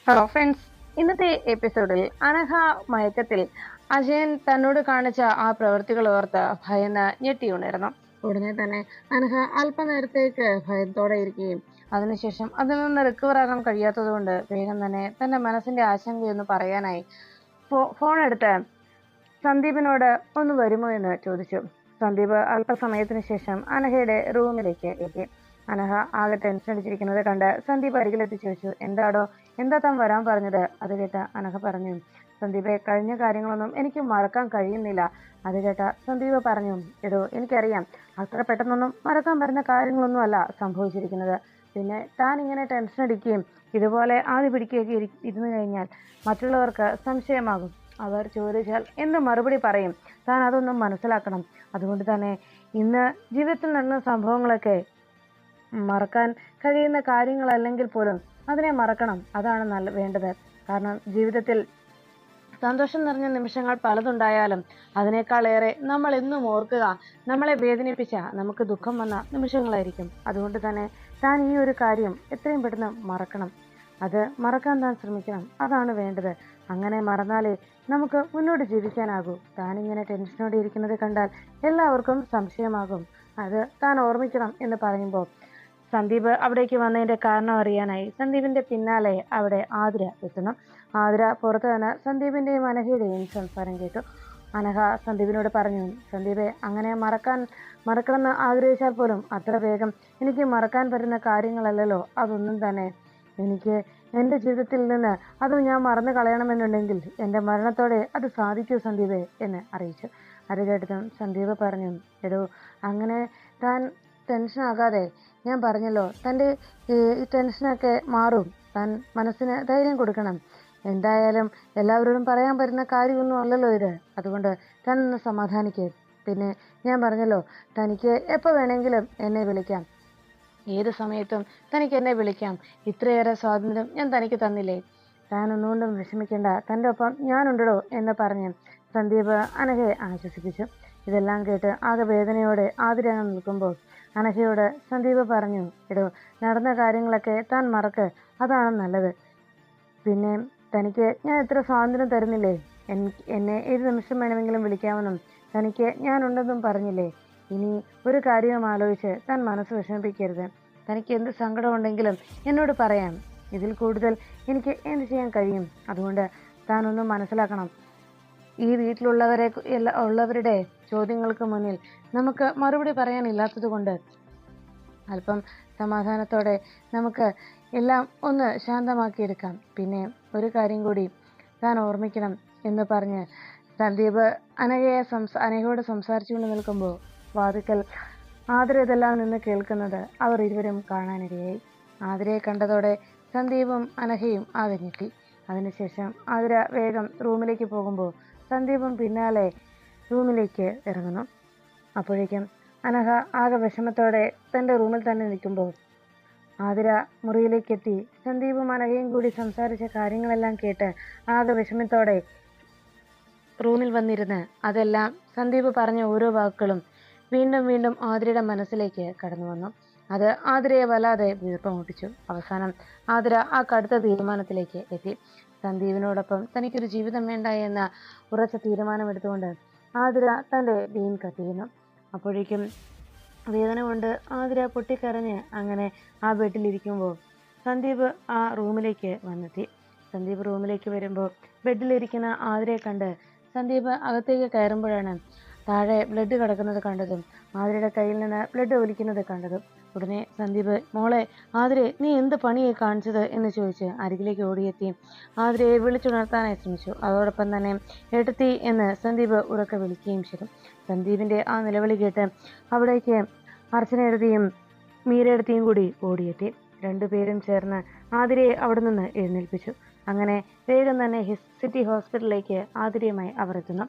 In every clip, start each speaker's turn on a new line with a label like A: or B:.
A: Hello friends, ഇന്നത്തെ എപ്പിസോഡിൽ അനഘ മയക്കത്തിൽ അജയൻ തന്നോട് കാണിച്ച ആ പ്രവൃത്തികൾ ഓർത്ത് ഭയന്ന് ഞെട്ടിയുണർന്നു. ഉടനെ തന്നെ അനഘ അല്പനേരത്തേക്ക് ഭയത്തോടെ ഇരിക്കുകയും അതിനുശേഷം അതിൽ നിന്ന് റിക്കവർ ആകാൻ കഴിയാത്തതുകൊണ്ട് വേഗം തന്നെ തന്റെ മനസ്സിന്റെ ആശങ്കയൊന്ന് പറയാനായി ഫോൺ എടുത്ത് സന്ദീപിനോട് ഒന്ന് വരുമോ എന്ന് ചോദിച്ചു. സന്ദീപ് അല്പസമയത്തിന് ശേഷം അനഘയുടെ റൂമിലേക്ക് എത്തി. അനഘ ആകെ ടെൻഷൻ അടിച്ചിരിക്കുന്നത് കണ്ട് സന്ദീപ് അരികിലെത്തി ചോദിച്ചു, എന്താടോ, എന്താ താൻ വരാൻ പറഞ്ഞത്? അത് കേട്ട അനഘ പറഞ്ഞു, സന്ദീപെ, കഴിഞ്ഞ കാര്യങ്ങളൊന്നും എനിക്ക് മറക്കാൻ കഴിയുന്നില്ല. അത് കേട്ട സന്ദീപ് പറഞ്ഞു, എടോ, എനിക്കറിയാം, അത്ര പെട്ടെന്നൊന്നും മറക്കാൻ വരുന്ന കാര്യങ്ങളൊന്നും അല്ല സംഭവിച്ചിരിക്കുന്നത്. പിന്നെ താൻ ഇങ്ങനെ ടെൻഷൻ അടിക്കുകയും ഇതുപോലെ ആദ്യ പിടിക്കുകയൊക്കെ ഇരുന്നു കഴിഞ്ഞാൽ മറ്റുള്ളവർക്ക് സംശയമാകും. അവർ ചോദിച്ചാൽ എന്ത് മറുപടി പറയും? താൻ അതൊന്നും മനസ്സിലാക്കണം. അതുകൊണ്ട് തന്നെ ഇന്ന് ജീവിതത്തിൽ നടന്ന സംഭവങ്ങളൊക്കെ മറക്കാൻ കഴിയുന്ന കാര്യങ്ങളല്ലെങ്കിൽ പോലും അതിനെ മറക്കണം. അതാണ് വേണ്ടത്. കാരണം ജീവിതത്തിൽ സന്തോഷം നിറഞ്ഞ നിമിഷങ്ങൾ പലതുണ്ടായാലും അതിനേക്കാളേറെ നമ്മൾ എന്നും ഓർക്കുക നമ്മളെ വേദനിപ്പിച്ച, നമുക്ക് ദുഃഖം വന്ന നിമിഷങ്ങളായിരിക്കും. അതുകൊണ്ട് തന്നെ താൻ ഈ ഒരു കാര്യം എത്രയും പെട്ടെന്ന് മറക്കണം. അത് മറക്കാൻ താൻ ശ്രമിക്കണം. അതാണ് വേണ്ടത്. അങ്ങനെ മറന്നാലേ നമുക്ക് മുന്നോട്ട് ജീവിക്കാനാകൂ. താനിങ്ങനെ ടെൻഷനോടെ ഇരിക്കുന്നത് കണ്ടാൽ എല്ലാവർക്കും സംശയമാകും. അത് താൻ ഓർമ്മിക്കണം എന്ന് പറയുമ്പോൾ സന്ദീപ് അവിടേക്ക് വന്നതിന്റെ കാരണം അറിയാനായി സന്ദീപിന്റെ പിന്നാലെ അവിടെ ആതിര എത്തുന്നു. ആതിര പുറത്തു നിന്ന് സന്ദീപിന്റെയും അനഘയുടെയും സംസാരം കേട്ടു. അനഘ സന്ദീപിനോട് പറഞ്ഞു, സന്ദീപെ, അങ്ങനെ മറക്കണമെന്ന് ആഗ്രഹിച്ചാൽ പോലും അത്ര വേഗം എനിക്ക് മറക്കാൻ പറ്റുന്ന കാര്യങ്ങളല്ലല്ലോ അതൊന്നും തന്നെ. എനിക്ക് എൻ്റെ ജീവിതത്തിൽ നിന്ന് അത് ഞാൻ മറന്നു കളയണമെന്നുണ്ടെങ്കിൽ എൻ്റെ മരണത്തോടെ അത് സാധിക്കൂ സന്ദീപെ എന്ന് അറിയിച്ചു. അത് കേട്ടതും സന്ദീപ് പറഞ്ഞു, എടോ, അങ്ങനെ താൻ ടെൻഷനാകാതെ, ഞാൻ പറഞ്ഞല്ലോ, തൻ്റെ ഈ ടെൻഷനൊക്കെ മാറും. താൻ മനസ്സിന് ധൈര്യം കൊടുക്കണം. എന്തായാലും എല്ലാവരോടും പറയാൻ പറ്റുന്ന കാര്യമൊന്നും അല്ലല്ലോ ഇത്. അതുകൊണ്ട് താൻ ഒന്ന് സമാധാനിക്കുക. പിന്നെ ഞാൻ പറഞ്ഞല്ലോ, തനിക്ക് എപ്പോൾ വേണമെങ്കിലും എന്നെ വിളിക്കാം. ഏത് സമയത്തും തനിക്ക് എന്നെ വിളിക്കാം. ഇത്രയേറെ സ്വാതന്ത്ര്യം ഞാൻ തനിക്ക് തന്നില്ലേ? താൻ ഒന്നുകൊണ്ടും വിഷമിക്കേണ്ട, തൻ്റെ ഒപ്പം ഞാനുണ്ടോ എന്ന് പറഞ്ഞ് സന്ദീപ് അനഘയെ ആശ്വസിപ്പിച്ചു. ഇതെല്ലാം കേട്ട് ആകെ വേദനയോടെ ആതിര നിൽക്കുമ്പോൾ അനഘയോട് സന്ദീപ് പറഞ്ഞു, എടോ, നടന്ന കാര്യങ്ങളൊക്കെ താൻ മറക്ക്. അതാണ് നല്ലത്. പിന്നെ തനിക്ക് ഞാൻ എത്ര സ്വാതന്ത്ര്യം തരുന്നില്ലേ? എന്നെ ഏത് നിമിഷം വേണമെങ്കിലും വിളിക്കാമെന്നും തനിക്ക് ഞാനുണ്ടെന്നും പറഞ്ഞില്ലേ? ഇനി ഒരു കാര്യവും ആലോചിച്ച് താൻ മനസ്സ് വിഷമിപ്പിക്കരുത്. തനിക്ക് എന്ത് സങ്കടമുണ്ടെങ്കിലും എന്നോട് പറയാം. ഇതിൽ കൂടുതൽ എനിക്ക് എന്ത് ചെയ്യാൻ കഴിയും? അതുകൊണ്ട് താനൊന്നും മനസ്സിലാക്കണം. ഈ ഉള്ളവരുടെ ചോദ്യങ്ങൾക്ക് മുന്നിൽ നമുക്ക് മറുപടി പറയാനില്ലാത്തത് കൊണ്ട് അല്പം സമാധാനത്തോടെ നമുക്ക് എല്ലാം ഒന്ന് ശാന്തമാക്കിയെടുക്കാം. പിന്നെ ഒരു കാര്യം കൂടി താൻ ഓർമ്മിക്കണം എന്ന് പറഞ്ഞ് സന്ദീപ് അനഘയോട് സംസാരിച്ചുകൊണ്ട് നിൽക്കുമ്പോൾ വാതിക്കൽ ആതിര ഇതെല്ലാം നിന്ന് കേൾക്കുന്നത് അവർ ഇരുവരും കാണാനിടയായി. ആതിരയെ കണ്ടതോടെ സന്ദീപും അനഘയും ആകെ ഞെട്ടി. അതിനുശേഷം ആതിര വേഗം റൂമിലേക്ക് പോകുമ്പോൾ സന്ദീപും പിന്നാലെ റൂമിലേക്ക് ഇറങ്ങുന്നു. അപ്പോഴേക്കും അനഘ ആകെ വിഷമത്തോടെ തൻ്റെ റൂമിൽ തന്നെ നിൽക്കുമ്പോൾ ആതിര മുറിയിലേക്ക് എത്തി സന്ദീപും അനഘയും കൂടി സംസാരിച്ച കാര്യങ്ങളെല്ലാം കേട്ട് ആകെ വിഷമത്തോടെ റൂമിൽ വന്നിരുന്ന് അതെല്ലാം സന്ദീപ് പറഞ്ഞ ഓരോ വാക്കുകളും വീണ്ടും വീണ്ടും ആതിരയുടെ മനസ്സിലേക്ക് കടന്നു വന്നു. അത് ആതിരയെ വല്ലാതെ വീർപ്പമുട്ടിച്ചു. അവസാനം ആതിര ആ കടുത്ത തീരുമാനത്തിലേക്ക് എത്തി. സന്ദീപിനോടൊപ്പം തനിക്കൊരു ജീവിതം വേണ്ട എന്ന ഉറച്ച തീരുമാനമെടുത്തുകൊണ്ട് ആതിര തൻ്റെ വീൺ കത്തിയിരുന്നു. അപ്പോഴേക്കും വേദന കൊണ്ട് ആതിര പൊട്ടിക്കരഞ്ഞ് അങ്ങനെ ആ ബെഡിലിരിക്കുമ്പോൾ സന്ദീപ് ആ റൂമിലേക്ക് വന്നെത്തി. സന്ദീപ് റൂമിലേക്ക് വരുമ്പോൾ ബെഡിലിരിക്കുന്ന ആതിരയെ കണ്ട് സന്ദീപ് അകത്തേക്ക് കയറുമ്പോഴാണ് താഴെ ബ്ലഡ് കിടക്കുന്നത് കണ്ടതും ആതിരയുടെ കയ്യിൽ നിന്ന് ബ്ലഡ് ഒലിക്കുന്നത് കണ്ടതും. ഉടനെ സന്ദീപ്, മോളെ ആതിരെ, നീ എന്ത് പണിയായി കാണിച്ചത് എന്ന് ചോദിച്ച് അരികിലേക്ക് ഓടിയെത്തി ആതിരയെ വിളിച്ചുണർത്താനായി ശ്രമിച്ചു. അതോടൊപ്പം തന്നെ ഏട്ടത്തി എന്ന് സന്ദീപ് ഉറക്കെ വിളിക്കുകയും ചെയ്തു. സന്ദീപിന്റെ ആ നിലവിളി കേട്ട് അവിടേക്ക് അർച്ചനയെടുത്തിയും മീരയെടുത്തിയും കൂടി ഓടിയെത്തി. രണ്ടുപേരും ചേർന്ന് ആതിരയെ അവിടെ നിന്ന് എഴുന്നേൽപ്പിച്ചു. അങ്ങനെ വേഗം തന്നെ സിറ്റി ഹോസ്പിറ്റലിലേക്ക് ആതിരയുമായി അവർ എത്തുന്നു.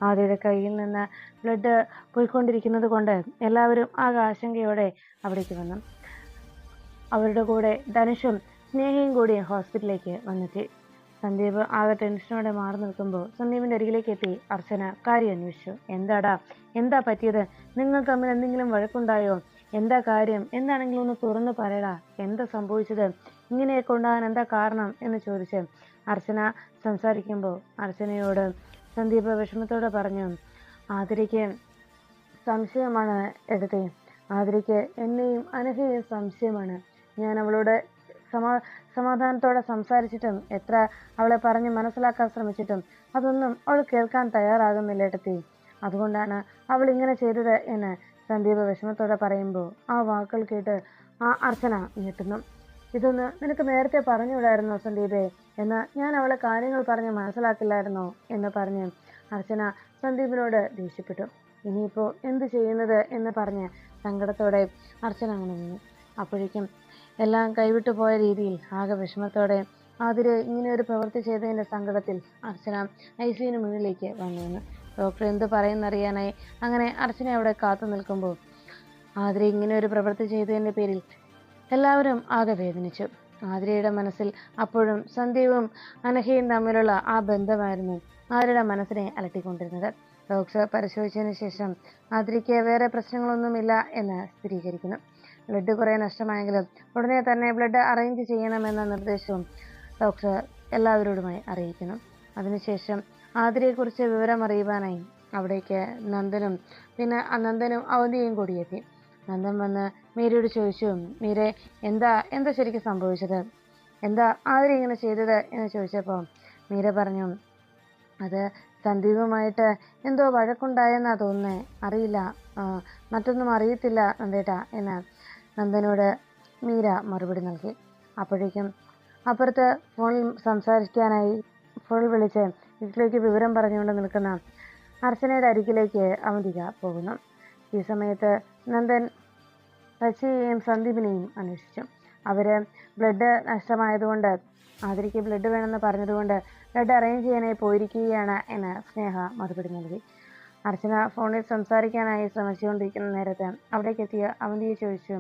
A: ആതിരയുടെ കയ്യിൽ നിന്ന് ബ്ലഡ് പോയിക്കൊണ്ടിരിക്കുന്നത് കൊണ്ട് എല്ലാവരും ആകെ ആശങ്കയോടെ അവിടേക്ക് വന്നു. അവരുടെ കൂടെ ധനുഷും സ്നേഹയും കൂടി ഹോസ്പിറ്റലിലേക്ക് വന്നെത്തി. സന്ദീപ് ആകെ ടെൻഷനോടെ മാറി നിൽക്കുമ്പോൾ സന്ദീപിന്റെ അരികിലേക്ക് എത്തി അർച്ചന കാര്യം അന്വേഷിച്ചു. എന്താടാ, എന്താ പറ്റിയത്? നിങ്ങൾ തമ്മിൽ എന്തെങ്കിലും വഴക്കുണ്ടായോ? എന്താ കാര്യം? എന്താണെങ്കിലും ഒന്ന് തുറന്നു പറയടാ. എന്താ സംഭവിച്ചത്? ഇങ്ങനെയൊക്കെ ഉണ്ടാകാൻ എന്താ കാരണം എന്ന് ചോദിച്ച് അർച്ചന സംസാരിക്കുമ്പോൾ അർച്ചനയോട് സന്ദീപ് വിഷമത്തോടെ പറഞ്ഞു, ആതിരയ്ക്ക് സംശയമാണ് എടുത്തേ. ആതിരയ്ക്ക് എന്നെയും അനഘയെയും സംശയമാണ്. ഞാൻ അവളോട് സമാധാനത്തോടെ സംസാരിച്ചിട്ടും എത്ര അവളെ പറഞ്ഞ് മനസ്സിലാക്കാൻ ശ്രമിച്ചിട്ടും അതൊന്നും അവൾ കേൾക്കാൻ തയ്യാറാകുന്നില്ല എടുത്തേ. അതുകൊണ്ടാണ് അവൾ ഇങ്ങനെ ചെയ്തത് എന്ന് സന്ദീപ് വിഷമത്തോടെ പറയുമ്പോൾ ആ വാക്കുകൾ കേട്ട് ആ അർച്ചന ഞെട്ടുന്നു. ഇതൊന്ന് നിനക്ക് നേരത്തെ പറഞ്ഞുകൂടായിരുന്നോ സന്ദീപേ? എന്നാൽ ഞാൻ അവളെ കാര്യങ്ങൾ പറഞ്ഞ് മനസ്സിലാക്കില്ലായിരുന്നോ എന്ന് പറഞ്ഞ് അർച്ചന സന്ദീപിനോട് ദേഷ്യപ്പെട്ടു. ഇനിയിപ്പോ എന്ത് ചെയ്യുന്നത് എന്ന് പറഞ്ഞ് സങ്കടത്തോടെ അർച്ചന അങ്ങനെ നിന്നു. അപ്പോഴേക്കും എല്ലാം കൈവിട്ടു പോയ രീതിയിൽ ആകെ വിഷമത്തോടെ ആതിരെ ഇങ്ങനെ ഒരു പ്രവൃത്തി ചെയ്തതിന്റെ സങ്കടത്തിൽ അർച്ചന ഐസിയുവിന് മുന്നിലേക്ക് വന്നു. ഡോക്ടർ എന്ത് പറയുന്നറിയാനായി അങ്ങനെ അർച്ചന അവിടെ കാത്തു നിൽക്കുമ്പോൾ ആതിര ഇങ്ങനെ ഒരു പ്രവൃത്തി ചെയ്തതിന്റെ പേരിൽ എല്ലാവരും ആകെ വേദനിച്ചു. ആതിരയുടെ മനസ്സിൽ അപ്പോഴും സന്ദീപും അനഘയും തമ്മിലുള്ള ആ ബന്ധമായിരുന്നു ആതിരയുടെ മനസ്സിനെ അലട്ടിക്കൊണ്ടിരുന്നത്. ഡോക്ടർ പരിശോധിച്ചതിന് ശേഷം ആതിരയ്ക്ക് വേറെ പ്രശ്നങ്ങളൊന്നുമില്ല എന്ന് സ്ഥിരീകരിക്കുന്നു. ബ്ലഡ് കുറെ നഷ്ടമായെങ്കിലും ഉടനെ തന്നെ ബ്ലഡ് അറേഞ്ച് ചെയ്യണമെന്ന നിർദ്ദേശവും ഡോക്ടർ എല്ലാവരോടുമായി അറിയിക്കുന്നു. അതിനുശേഷം ആതിരയെക്കുറിച്ച് വിവരം അറിയുവാനായി അവിടേക്ക് നന്ദനും അവന്തിയും കൂടിയെത്തി. നന്ദൻ വന്ന് മീരയോട് ചോദിച്ചു, മീരെ എന്താ ശരിക്കും സംഭവിച്ചത്? എന്താ ആതിര ഇങ്ങനെ ചെയ്തത് എന്ന് ചോദിച്ചപ്പോൾ മീര പറഞ്ഞു, അത് സന്ദീപുമായിട്ട് എന്തോ വഴക്കുണ്ടായെന്നാ തോന്നുന്നേ, അറിയില്ല, മറ്റൊന്നും അറിയത്തില്ല നന്ദേട്ടാ എന്ന് നന്ദനോട് മീര മറുപടി നൽകി. അപ്പോഴേക്കും അപ്പുറത്ത് ഫോണിൽ സംസാരിക്കാനായി ഫോൺ വിളിച്ച് വീട്ടിലേക്ക് വിവരം പറഞ്ഞുകൊണ്ട് നിൽക്കുന്ന അർച്ചനയുടെ അരികിലേക്ക് അവന്തിക പോകുന്നു. ഈ സമയത്ത് നന്ദൻ ശശിയെയും സന്ദീപിനെയും അന്വേഷിച്ചു. അവര് ബ്ലഡ് നഷ്ടമായതുകൊണ്ട് ആതിരയ്ക്ക് ബ്ലഡ് വേണമെന്ന് പറഞ്ഞതുകൊണ്ട് ബ്ലഡ് അറേഞ്ച് ചെയ്യാനായി പോയിരിക്കുകയാണ് എന്ന് സ്നേഹ മറുപടി നൽകി. അർച്ചന ഫോണിൽ സംസാരിക്കാനായി ശ്രമിച്ചുകൊണ്ടിരിക്കുന്ന നേരത്ത് അവിടേക്ക് എത്തിയ അവന്തിയെ ചോദിച്ചു,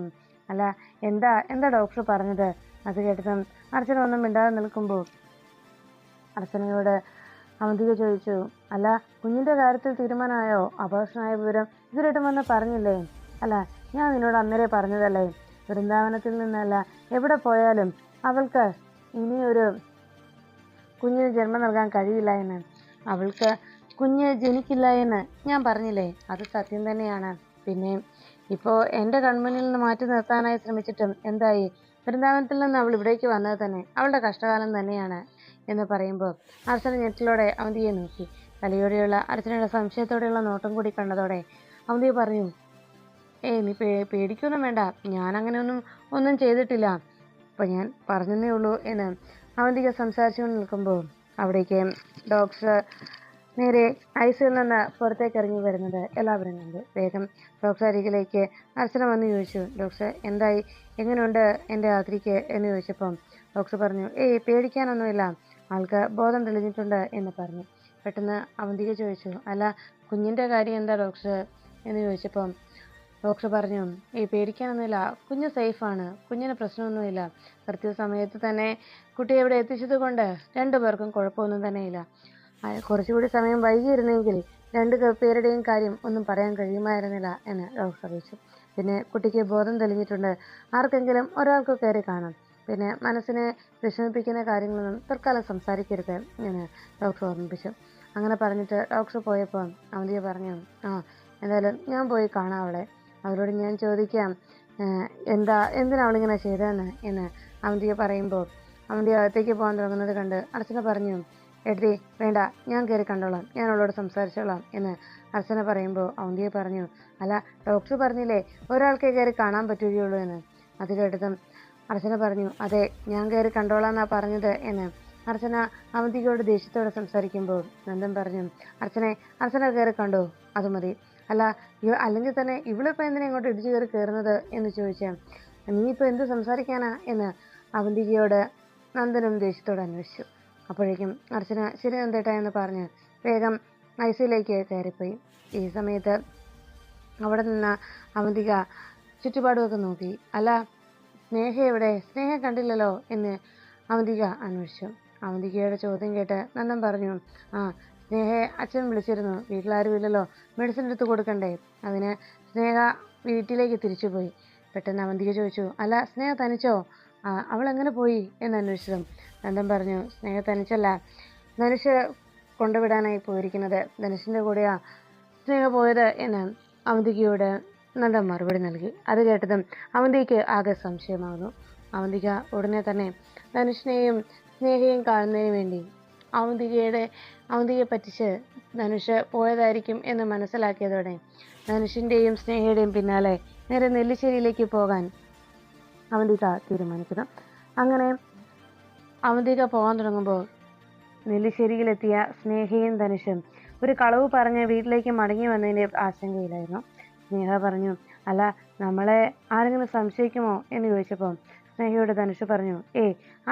A: അല്ല എന്താ ഡോക്ടർ പറഞ്ഞത്? അത് കേട്ടതും അർച്ചന ഒന്നും മിണ്ടാതെ നിൽക്കുമ്പോൾ അർച്ചനയോട് അവന്തിക ചോദിച്ചു, അല്ല കുഞ്ഞിന്റെ കാര്യത്തിൽ തീരുമാനമായോ? അപോഷനായ വിവരം ഇതുവരെയായിട്ടും വന്ന് പറഞ്ഞില്ലേ? അല്ല ഞാൻ നിന്നോട് അന്നേരെ പറഞ്ഞതല്ലേ, വൃന്ദാവനത്തിൽ നിന്നല്ല എവിടെ പോയാലും അവൾക്ക് ഇനിയൊരു കുഞ്ഞിന് ജന്മം നൽകാൻ കഴിയില്ല എന്ന്. അവൾക്ക് കുഞ്ഞ് ജനിക്കില്ല എന്ന് ഞാൻ പറഞ്ഞില്ലേ? അത് സത്യം തന്നെയാണ്. പിന്നെ ഇപ്പോൾ എൻ്റെ കൺമുന്നിൽ നിന്ന് മാറ്റി നിർത്താനായി ശ്രമിച്ചിട്ടും എന്തായി? വൃന്ദാവനത്തിൽ നിന്ന് അവൾ ഇവിടേക്ക് വന്നത് തന്നെ അവളുടെ കഷ്ടകാലം തന്നെയാണ് എന്ന് പറയുമ്പോൾ അർച്ചന ഞെട്ടലോടെ അവന്തിയെ നോക്കി. കലയോടെയുള്ള അർച്ചനയുടെ സംശയത്തോടെയുള്ള നോട്ടം കൂടി കണ്ടതോടെ അവന്തിയെ പറഞ്ഞു, നീ പേടിക്കൊന്നും വേണ്ട, ഞാനങ്ങനെ ഒന്നും ചെയ്തിട്ടില്ല, അപ്പം ഞാൻ പറഞ്ഞതേ ഉള്ളൂ എന്ന് അവന്തിക സംസാരിച്ചുകൊണ്ട് നിൽക്കുമ്പോൾ അവിടേക്ക് ഡോക്ടർ നേരെ ഐസിയിൽ നിന്ന് പുറത്തേക്ക് ഇറങ്ങി വരുന്നത് എല്ലാവരും കണ്ടു. വേഗം ഡോക്ടർ അരികിലേക്ക് അർച്ചന വന്ന് ചോദിച്ചു, ഡോക്ടർ എന്തായി, എങ്ങനെയുണ്ട് എൻ്റെ ആതിരയ്ക്ക് എന്ന് ചോദിച്ചപ്പം ഡോക്ടർ പറഞ്ഞു, പേടിക്കാനൊന്നുമില്ല, ആൾക്ക് ബോധം തെളിഞ്ഞിട്ടുണ്ട് എന്ന് പറഞ്ഞു. പെട്ടെന്ന് അവന്തിക ചോദിച്ചു, അല്ല കുഞ്ഞിൻ്റെ കാര്യം എന്താ ഡോക്ടർ എന്ന് ചോദിച്ചപ്പം ഡോക്ടർ പറഞ്ഞു, പേടിക്കാനൊന്നുമില്ല, കുഞ്ഞ് സേഫാണ്, കുഞ്ഞിന് പ്രശ്നമൊന്നുമില്ല, കൃത്യസമയത്ത് തന്നെ കുട്ടിയെ ഇവിടെ എത്തിച്ചത് കൊണ്ട് രണ്ടുപേർക്കും കുഴപ്പമൊന്നും തന്നെയില്ല. കുറച്ചുകൂടി സമയം വൈകിയിരുന്നെങ്കിൽ പേരുടെയും കാര്യം ഒന്നും പറയാൻ കഴിയുമായിരുന്നില്ല എന്ന് ഡോക്ടർ അറിയിച്ചു. പിന്നെ കുട്ടിക്ക് ബോധം തെളിഞ്ഞിട്ടുണ്ട്, ആർക്കെങ്കിലും ഒരാൾക്ക് കയറി കാണാം, പിന്നെ മനസ്സിനെ വിഷമിപ്പിക്കുന്ന കാര്യങ്ങളൊന്നും തൽക്കാലം സംസാരിക്കരുത് എന്ന് ഡോക്ടർ ഓർമ്മിപ്പിച്ചു. അങ്ങനെ പറഞ്ഞിട്ട് ഡോക്ടർ പോയപ്പോൾ അവന്തിയെ പറഞ്ഞു, എന്തായാലും ഞാൻ പോയി കാണാം അവളോട് ഞാൻ ചോദിക്കാം എന്തിനാ അവളിങ്ങനെ ചെയ്തതെന്ന് എന്ന് അവന്തിയെ പറയുമ്പോൾ അവന്തി അകത്തേക്ക് പോകാൻ തുടങ്ങുന്നത് കണ്ട് അർച്ചന പറഞ്ഞു, എടി വേണ്ട, ഞാൻ കയറി കണ്ടോളാം, ഞാൻ അവളോട് സംസാരിച്ചോളാം എന്ന് അർച്ചന പറയുമ്പോൾ അവന്തിയെ പറഞ്ഞു, അല്ല ഡോക്ടർ പറഞ്ഞില്ലേ ഒരാൾക്കേ കയറി കാണാൻ പറ്റുകയുള്ളൂ എന്ന്. അത് കേട്ടതും അർച്ചന പറഞ്ഞു, അതെ ഞാൻ കയറി കണ്ടോളാം എന്നാ പറഞ്ഞത് എന്ന് അർച്ചന അവന്തികയോട് ദേഷ്യത്തോടെ സംസാരിക്കുമ്പോൾ നന്ദൻ പറഞ്ഞു, അർച്ചന കയറി കണ്ടോ, അത് മതി, അല്ല അല്ലെങ്കിൽ തന്നെ ഇവളിപ്പോൾ എന്തിനാ ഇങ്ങോട്ട് ഇടിച്ചു കയറി കയറുന്നത് എന്ന് ചോദിച്ചാൽ നീ ഇപ്പോൾ എന്ത് സംസാരിക്കാനാ എന്ന് അവന്തികയോട് നന്ദനും ദേഷ്യത്തോടെ അന്വേഷിച്ചു. അപ്പോഴേക്കും അർച്ചന ശരി നന്ദേട്ടാ എന്ന് പറഞ്ഞ് വേഗം ഐസിയിലേക്ക് കയറിപ്പോയി. ഈ സമയത്ത് അവിടെ നിന്ന് അവന്തിക ചുറ്റുപാടുമൊക്കെ നോക്കി. അല്ല സ്നേഹ എവിടെ? സ്നേഹ കണ്ടില്ലല്ലോ എന്ന് അവന്തിക അന്വേഷിച്ചു. അവന്തികയുടെ ചോദ്യം കേട്ട് നന്ദൻ പറഞ്ഞു, സ്നേഹയെ അച്ഛൻ വിളിച്ചിരുന്നു, വീട്ടിലാരും ഇല്ലല്ലോ, മെഡിസിൻ എടുത്ത് കൊടുക്കണ്ടേ, അതിന് സ്നേഹ വീട്ടിലേക്ക് തിരിച്ചുപോയി. പെട്ടെന്ന് അവന്തിക ചോദിച്ചു, അല്ല സ്നേഹ തനിച്ചോ? അവൾ എങ്ങനെ പോയി എന്ന് അന്വേഷിച്ചതും നന്ദൻ പറഞ്ഞു, സ്നേഹ തനിച്ചല്ല, ധനുഷ് കൊണ്ടുവിടാനായി പോയിരിക്കുന്നത്. ധനുഷിൻ്റെ കൂടെയാ സ്നേഹ പോയത് എന്ന് അവന്തികയോട് നന്ദൻ മറുപടി നൽകി. അത് കേട്ടതും അവന്തികയ്ക്ക് ആകെ സംശയമാകുന്നു. അവന്തിക ഉടനെ തന്നെ ധനുഷിനെയും സ്നേഹയും കാണുന്നതിന് വേണ്ടി അവന്തികയെ പറ്റിച്ച് ധനുഷ് പോയതായിരിക്കും എന്ന് മനസ്സിലാക്കിയതോടെ ധനുഷിൻ്റെയും സ്നേഹയുടെയും പിന്നാലെ നേരെ നെല്ലിശ്ശേരിയിലേക്ക് പോകാൻ അവന്തിക തീരുമാനിക്കുന്നു. അങ്ങനെ അവന്തിക പോകാൻ തുടങ്ങുമ്പോൾ നെല്ലിശ്ശേരിയിലെത്തിയ സ്നേഹയും ധനുഷും ഒരു കളവ് പറഞ്ഞ് വീട്ടിലേക്ക് മടങ്ങി വന്നതിൻ്റെ ആശങ്കയിലായിരുന്നു. സ്നേഹ പറഞ്ഞു, അല്ല, നമ്മളെ ആരെങ്കിലും സംശയിക്കുമോ എന്ന് ചോദിച്ചപ്പോൾ സ്നേഹയോട് ധനുഷ് പറഞ്ഞു,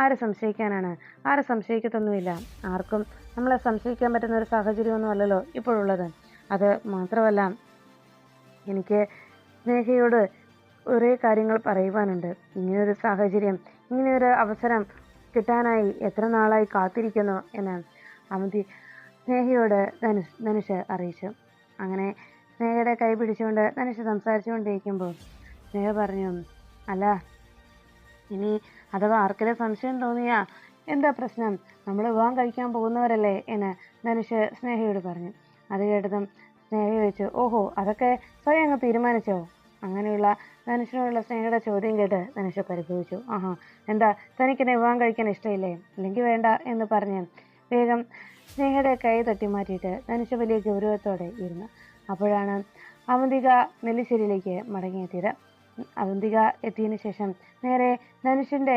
A: ആരെ സംശയിക്കാനാണ്, ആരെ സംശയിക്കത്തൊന്നുമില്ല, ആർക്കും നമ്മളെ സംശയിക്കാൻ പറ്റുന്ന ഒരു സാഹചര്യമൊന്നും അല്ലല്ലോ ഇപ്പോഴുള്ളത്. അത് മാത്രമല്ല, എനിക്ക് സ്നേഹയോട് കുറേ കാര്യങ്ങൾ പറയുവാനുണ്ട്. ഇങ്ങനെയൊരു സാഹചര്യം, ഇങ്ങനെയൊരു അവസരം കിട്ടാനായി എത്ര നാളായി കാത്തിരിക്കുന്നു എന്ന് അവന്തി സ്നേഹയോട് ധനുഷ് അറിയിച്ചു. അങ്ങനെ സ്നേഹയുടെ കൈ പിടിച്ചുകൊണ്ട് ധനുഷ് സംസാരിച്ചുകൊണ്ടിരിക്കുമ്പോൾ സ്നേഹ പറഞ്ഞു, അല്ല, ഇനി അഥവാ ആർക്കെങ്കിലും സംശയം തോന്നിയാ എന്താ പ്രശ്നം, നമ്മൾ വിവാഹം കഴിക്കാൻ പോകുന്നവരല്ലേ എന്ന് ധനുഷ് സ്നേഹയോട് പറഞ്ഞു. അത് കേട്ടതും സ്നേഹ ചോദിച്ചു, ഓഹോ, അതൊക്കെ സ്വയം അങ്ങ് തീരുമാനിച്ചോ? അങ്ങനെയുള്ള ധനുഷിനോടുള്ള സ്നേഹയുടെ ചോദ്യം കേട്ട് ധനുഷ് പരിഭവിച്ചു. എന്താ, തനിക്കെന്നെ വിവാഹം കഴിക്കാൻ ഇഷ്ടമില്ലേ? അല്ലെങ്കിൽ വേണ്ട എന്ന് പറഞ്ഞ് വേഗം സ്നേഹയുടെ കൈ തട്ടി മാറ്റിയിട്ട് ധനുഷ് വലിയ ഗൗരവത്തോടെ ഇരുന്നു. അപ്പോഴാണ് അവന്തിക നെല്ലിശ്ശേരിയിലേക്ക് മടങ്ങിയെത്തിയത്. അവന്തിക എത്തിയതിന് ശേഷം നേരെ ധനുഷിൻ്റെ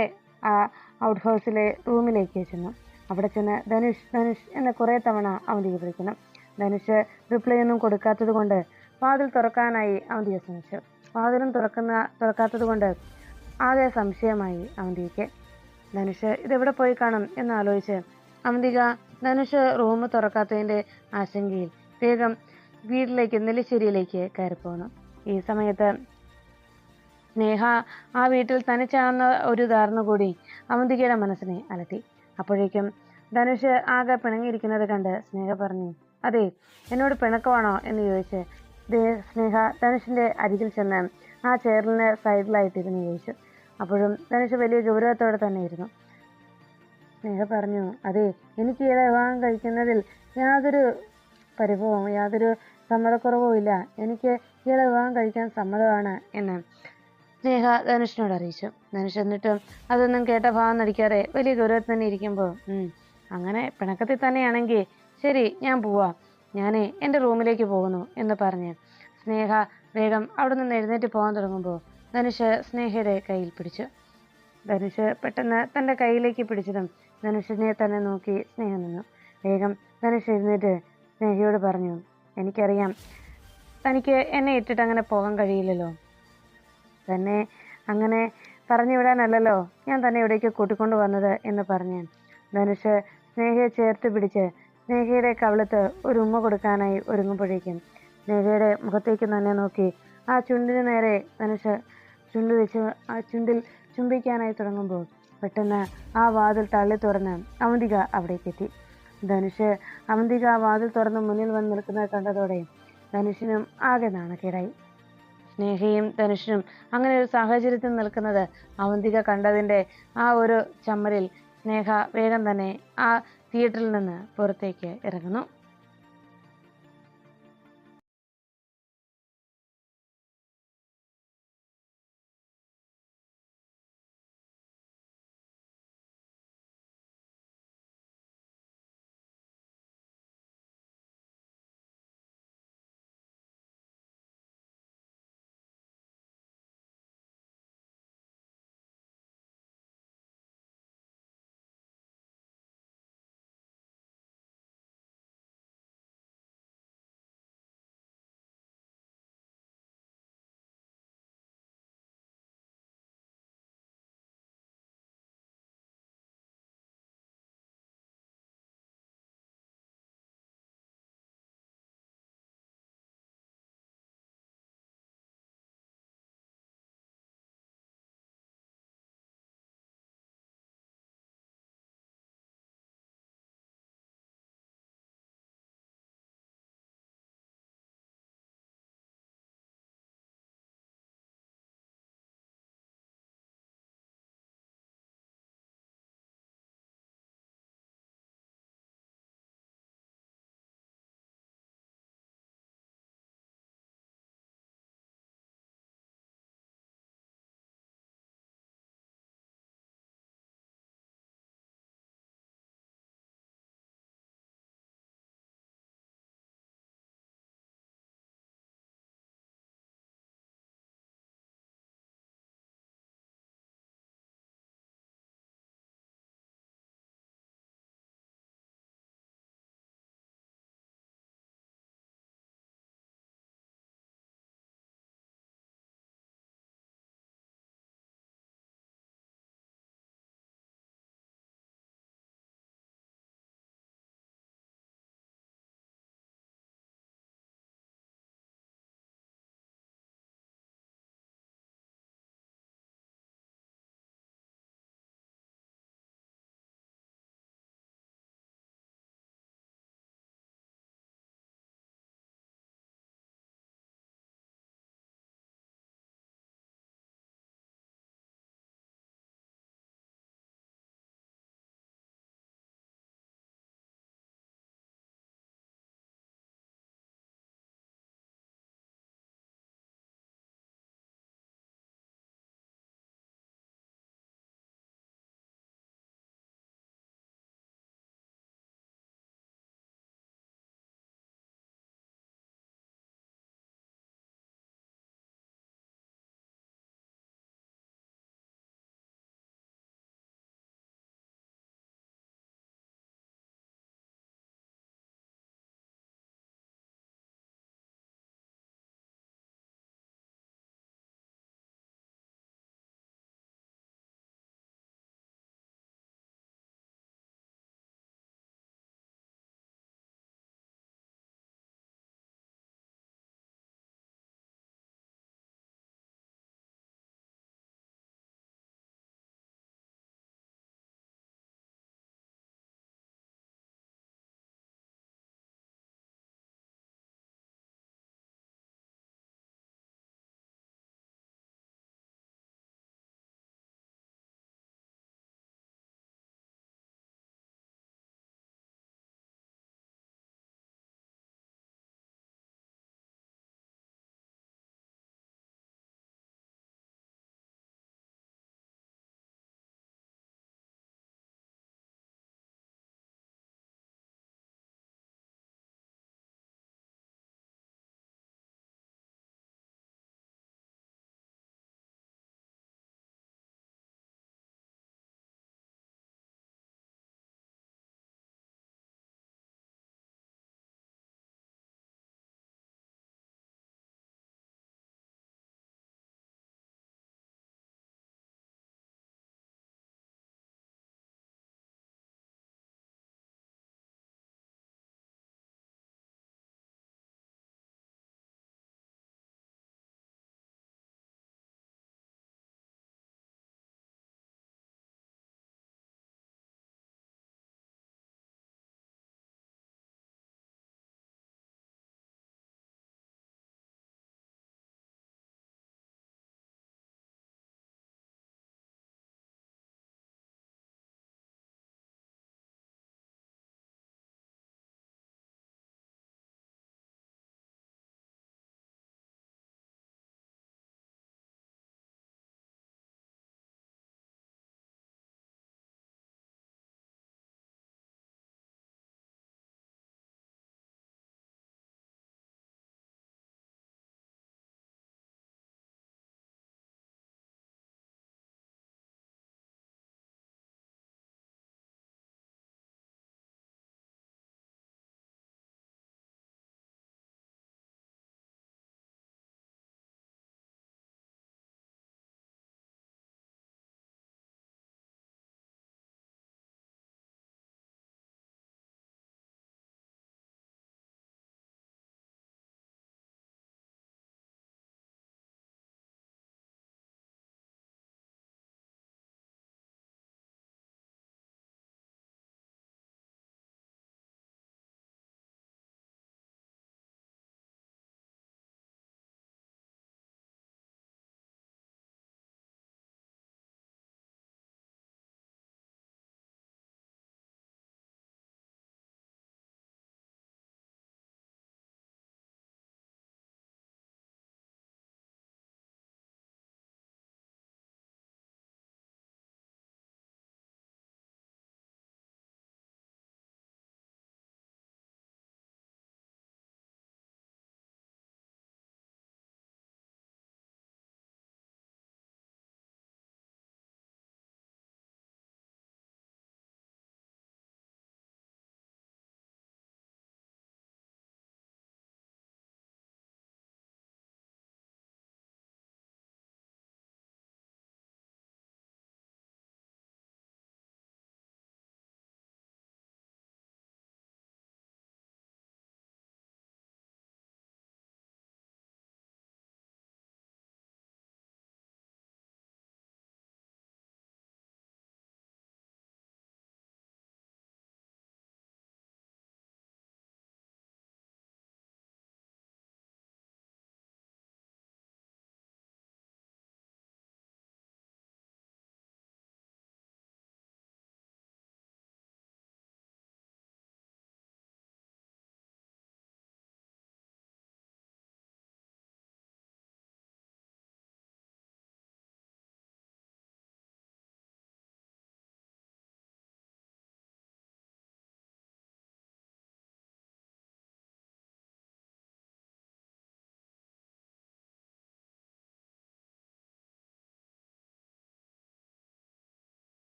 A: ഔട്ട് ഹൗസിലെ റൂമിലേക്ക് ചെന്നു. അവിടെ ചെന്ന് ധനുഷ് ധനുഷ് എന്ന് കുറേ തവണ അവന്തിക വിളിക്കുന്നു. ധനുഷ് റിപ്ലൈ ഒന്നും കൊടുക്കാത്തത് കൊണ്ട് വാതിൽ തുറക്കാനായി അവന്തിക ശ്രമിച്ചു. വാതിലും തുറക്കാത്തത് കൊണ്ട് ആകെ സംശയമായി അവന്തികയ്ക്ക്. ധനുഷ് ഇതെവിടെ പോയി കാണും എന്നാലോചിച്ച് അവന്തിക ധനുഷ് റൂം തുറക്കാത്തതിൻ്റെ ആശങ്കയിൽ വേഗം വീട്ടിലേക്ക് നെല്ലിശ്ശേരിയിലേക്ക് കയറിപ്പോന്നു. ഈ സമയത്ത് സ്നേഹ ആ വീട്ടിൽ തനിച്ചാണെന്ന ഒരു ധാരണ കൂടി അവന്തികയുടെ മനസ്സിനെ അലട്ടി. അപ്പോഴേക്കും ധനുഷ് ആകെ പിണങ്ങിയിരിക്കുന്നത് കണ്ട് സ്നേഹ പറഞ്ഞു, അതെ, എന്നോട് പിണക്കമാണോ എന്ന് ചോദിച്ച് സ്നേഹ ധനുഷിൻ്റെ അരികിൽ ചെന്ന് ആ ചെയറിന് സൈഡിലായിട്ടിരുന്ന് ചോദിച്ചു. അപ്പോഴും ധനുഷ് വലിയ ഗൗരവത്തോടെ തന്നെ ഇരുന്നു. സ്നേഹ പറഞ്ഞു, അതെ, എനിക്ക് ഇയാളെ വിവാഹം കഴിക്കുന്നതിൽ യാതൊരു പരിഭവവും യാതൊരു സമ്മതക്കുറവും ഇല്ല, എനിക്ക് ഇയാളെ വിവാഹം കഴിക്കാൻ സമ്മതമാണ് എന്ന് സ്നേഹ ധനുഷിനോട് അറിയിച്ചു. ധനുഷ് എന്നിട്ടും അതൊന്നും കേട്ട ഭാവം നടിക്കാതെ വലിയ ഗൗരവത്തിൽ തന്നെ ഇരിക്കുമ്പോൾ, അങ്ങനെ പിണക്കത്തിൽ തന്നെയാണെങ്കിൽ ശരി, ഞാൻ പോവാം, ഞാൻ എൻ്റെ റൂമിലേക്ക് പോകുന്നു എന്ന് പറഞ്ഞ് സ്നേഹ വേഗം അവിടെ നിന്ന് എഴുന്നേറ്റ് പോകാൻ തുടങ്ങുമ്പോൾ ധനുഷ് സ്നേഹയുടെ കയ്യിൽ പിടിച്ചു. ധനുഷ് പെട്ടെന്ന് തൻ്റെ കയ്യിലേക്ക് പിടിച്ചതും ധനുഷിനെ തന്നെ നോക്കി സ്നേഹ നിന്നു. വേഗം ധനുഷ് എഴുന്നേറ്റ് സ്നേഹയോട് പറഞ്ഞു, എനിക്കറിയാം, തനിക്ക് എന്നെ ഇട്ടിട്ട് അങ്ങനെ പോകാൻ കഴിയില്ലല്ലോ, തന്നെ അങ്ങനെ പറഞ്ഞു വിടാനല്ലല്ലോ ഞാൻ തന്നെ ഇവിടേക്ക് കൂട്ടിക്കൊണ്ടു വന്നത് എന്ന് പറഞ്ഞ് ധനുഷ് സ്നേഹയെ ചേർത്ത് പിടിച്ച് സ്നേഹയുടെ കവിളത്ത് ഒരു ഉമ്മ കൊടുക്കാനായി ഒരുങ്ങുമ്പോഴേക്കും സ്നേഹയുടെ മുഖത്തേക്ക് തന്നെ നോക്കി ആ ചുണ്ടിന് നേരെ ധനുഷ് ചുണ്ട് വെച്ച് ആ ചുണ്ടിൽ ചുംബിക്കാനായി തുടങ്ങുമ്പോൾ പെട്ടെന്ന് ആ വാതിൽ തള്ളി തുറന്ന് അവന്തിക അവിടേക്കെത്തി. ധനുഷ് അവന്തിക ആ വാതിൽ തുറന്ന് മുന്നിൽ വന്ന് നിൽക്കുന്നത് കണ്ടതോടെ ധനുഷിനും ആകെ നാണക്കേടായി. സ്നേഹയും ധനുഷിനും അങ്ങനെ ഒരു സാഹചര്യത്തിൽ നിൽക്കുന്നത് അവന്തിക കണ്ടതിൻ്റെ ആ ഒരു ചമ്മലിൽ സ്നേഹ വേഗം തന്നെ ആ തിയേറ്ററിൽ നിന്ന് പുറത്തേക്ക് ഇറങ്ങുന്നു.